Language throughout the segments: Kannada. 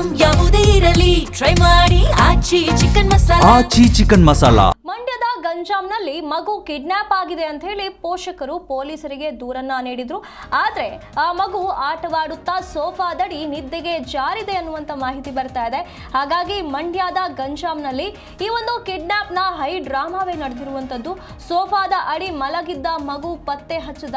ಐಟಂ ಯಾವುದೇ ಇರಲಿ ಟ್ರೈ ಮಾಡಿ ಆಚಿ ಚಿಕನ್ ಮಸಾಲಾ. ಮಂಡ್ಯದ ಗಂಜಾಂನಲ್ಲಿ ಮಗು ಕಿಡ್ನಾಪ್ ಆಗಿದೆ ಅಂತ ಹೇಳಿ ಪೋಷಕರು ಪೊಲೀಸರಿಗೆ ದೂರನ್ನ ನೀಡಿದ್ರು. ಆದ್ರೆ ಆ ಮಗು ಆಟವಾಡುತ್ತಾ ಸೋಫಾದಡಿ ನಿದ್ದೆಗೆ ಜಾರಿದೆ ಅನ್ನುವಂತ ಮಾಹಿತಿ ಬರ್ತಾ ಇದೆ. ಹಾಗಾಗಿ ಮಂಡ್ಯದ ಗಂಜಾಂನಲ್ಲಿ ಈ ಒಂದು ಕಿಡ್ನಾಪ್ ನ ಹೈ ಡ್ರಾಮಾವೇ ನಡೆದಿರುವಂತದ್ದು. ಸೋಫಾದ ಅಡಿ ಮಲಗಿದ್ದ ಮಗು ಪತ್ತೆ ಹಚ್ಚಿದ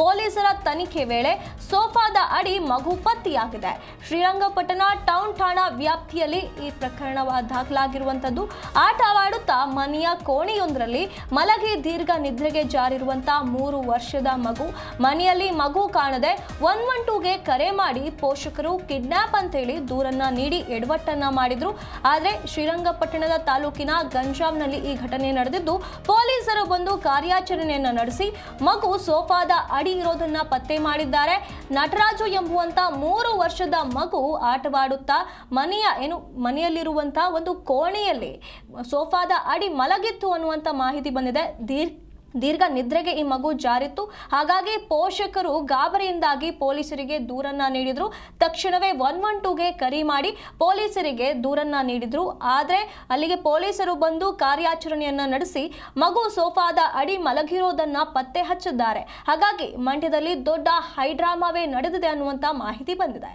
ಪೊಲೀಸರ ತನಿಖೆ ವೇಳೆ ಸೋಫಾದ ಅಡಿ ಮಗು ಪತ್ತೆಯಾಗಿದೆ. ಶ್ರೀರಂಗಪಟ್ಟಣ ಟೌನ್ ಠಾಣಾ ವ್ಯಾಪ್ತಿಯಲ್ಲಿ ಈ ಪ್ರಕರಣ ದಾಖಲಾಗಿರುವಂತದ್ದು. ಆಟವಾಡುತ್ತಾ ಮನೆಯ ಕೋಣೆಯೊಂದರಲ್ಲಿ ಮಲಗಿ ದೀರ್ಘ ನಿದ್ರೆಗೆ ಜಾರಿರುವಂತಹ 3 ವರ್ಷದ ಮಗು. ಮನೆಯಲ್ಲಿ ಮಗು ಕಾಣದೆ 112ಗೆ ಕರೆ ಮಾಡಿ ಪೋಷಕರು ಕಿಡ್ನಾಪ್ ಅಂತೇಳಿ ದೂರನ್ನ ನೀಡಿ ಎಡವಟ್ಟನ್ನ ಮಾಡಿದ್ರು. ಆದರೆ ಶ್ರೀರಂಗಪಟ್ಟಣದ ತಾಲೂಕಿನ ಗಂಜಾಂನಲ್ಲಿ ಈ ಘಟನೆ ನಡೆದಿದ್ದು, ಪೊಲೀಸರು ಬಂದು ಕಾರ್ಯಾಚರಣೆಯನ್ನ ನಡೆಸಿ ಮಗು ಸೋಫಾದ ಅಡಿ ಇರೋದನ್ನ ಪತ್ತೆ ಮಾಡಿದ್ದಾರೆ. ನಟರಾಜು ಎಂಬುವಂತ 3 ವರ್ಷದ ಮಗು ಆಟವಾಡುತ್ತಾ ಮನೆಯಲ್ಲಿರುವಂತಹ ಒಂದು ಕೋಣೆಯಲ್ಲಿ ಸೋಫಾದ ಅಡಿ ಮಲಗಿತ್ತು ಅನ್ನುವಂಥ ಮಾಹಿತಿ ಬಂದಿದೆ. ದೀರ್ಘ ನಿದ್ರೆಗೆ ಈ ಮಗು ಜಾರಿತ್ತು. ಹಾಗಾಗಿ ಪೋಷಕರು ಗಾಬರಿಯಿಂದಾಗಿ ಪೊಲೀಸರಿಗೆ ದೂರನ್ನ ನೀಡಿದ್ರು. ತಕ್ಷಣವೇ 112ಗೆ ಕರೆ ಮಾಡಿ ಪೊಲೀಸರಿಗೆ ದೂರನ್ನ ನೀಡಿದ್ರು. ಆದರೆ ಅಲ್ಲಿಗೆ ಪೊಲೀಸರು ಬಂದು ಕಾರ್ಯಾಚರಣೆಯನ್ನ ನಡೆಸಿ ಮಗು ಸೋಫಾದ ಅಡಿ ಮಲಗಿರೋದನ್ನ ಪತ್ತೆ ಹಚ್ಚಿದ್ದಾರೆ. ಹಾಗಾಗಿ ಮಂಡ್ಯದಲ್ಲಿ ದೊಡ್ಡ ಹೈಡ್ರಾಮಾವೇ ನಡೆದಿದೆ ಅನ್ನುವಂಥ ಮಾಹಿತಿ ಬಂದಿದೆ.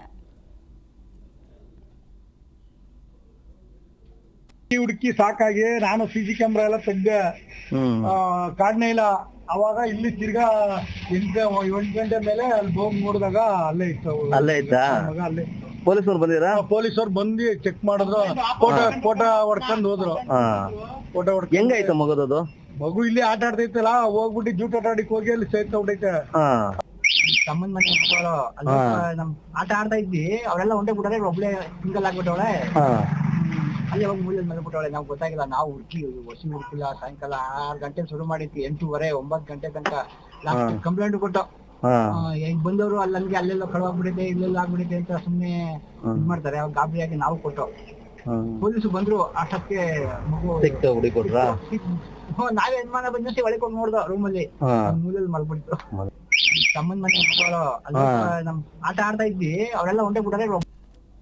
ಹುಡುಕಿ ಸಾಕಾಗಿ ನಾನು ಸಿಸಿ ಕ್ಯಾಮ್ರಾ ಎಲ್ಲ ತೆಗ್ದೆ, ಕಾಡ್ನೇ ಇಲ್ಲ. ಅವಾಗ ಇಲ್ಲಿ ತಿರ್ಗಾ 8 ಗಂಟೆ ಮೇಲೆ ಅಲ್ಲಿ ಹೋಗಿ ನೋಡಿದಾಗ ಅಲ್ಲೇ ಇತ್ತು. ಅಲ್ಲೇ ಇತ್ತಾ? ಅಲ್ಲೇ ಪೊಲೀಸರು ಬಂದಿರಾ? ಪೊಲೀಸರು ಬಂದು ಚೆಕ್ ಮಾಡಿದ್ರು, ಫೋಟೋ ಹೊಡ್ಕೊಂಡು ಹೋದ್ರು. ಫೋಟೋ ಹೊಡ್ ಹೆಂಗಾಯ್ತು ಮಗದದು? ಮಗು ಇಲ್ಲಿ ಆಟ ಆಡ್ತೈತಲ್ಲ, ಹೋಗ್ಬಿಟ್ಟು ಜೂಟ್ ಆಟ ಆಡಿಕ್ ಹೋಗಿ ಅಲ್ಲಿ ಸೇರ್ತಾ ಬಿಟ್ಟೈತೆ. ತಮ್ಮನ್ ಮನೆ ನಮ್ ಆಟ ಆಡ್ತಾ ಇದ್ವಿ, ಅವರೆಲ್ಲ ಒಂದೇ ಬಿಟ್ಟಾರೆ, ಒಬ್ಳೆ ಸಿಂಗಲ್ ಆಗ್ಬಿಟ್ಟವಳೆ. ಅಲ್ಲಿ ಹೋಗಿ ಮೂಲೆ ಮಲ್ಬಿಟ್ಟವಳೆ. ನಾವು ಗೊತ್ತಾಗಿಲ್ಲ, ನಾವು ಹುಡುಕಿ ಹುಡುಕಿಲ್ಲ. ಸಾಯಂಕಾಲ 6 ಗಂಟೆ ಶುರು ಮಾಡಿದ್ವಿ, 8:30 9 ಗಂಟೆ ತನಕ ಲಾಸ್ಟ್ ಕಂಪ್ಲೇಂಟ್ ಕೊಟ್ಟು ಬಂದವರು ಅಲ್ಲಿ ಅಲ್ಲೆಲ್ಲ ಕಳವಾಗ್ಬಿಡೈತೆ, ಇಲ್ಲೆಲ್ಲ ಆಗ್ಬಿಡೈತೆ ಅಂತ ಸುಮ್ನೆ ಇದ್ ಮಾಡ್ತಾರೆ. ಅವಾಗ ಗಾಬರಿಯಾಗಿ ನಾವು ಕೊಟ್ಟು ಪೊಲೀಸರು ಬಂದ್ರು. ಅಷ್ಟಕ್ಕೆ ಮಗು ನಾವೇ ಯಜಮಾನ ಬಂದಿ ಒಳಗೆ ಹೋಗಿ ನೋಡ್ದ, ರೂಮಲ್ಲಿ ಮೂಲೆಯಲ್ಲಿ ಮಲ್ಬಿಡ್ತು. ತಮ್ಮನ್ ಮನೆ ನಮ್ ಆಟ ಆಡ್ತಾ ಇದ್ವಿ, ಅವರೆಲ್ಲ ಒಂದೇ ಬಿಟ್ಟಾರೆ.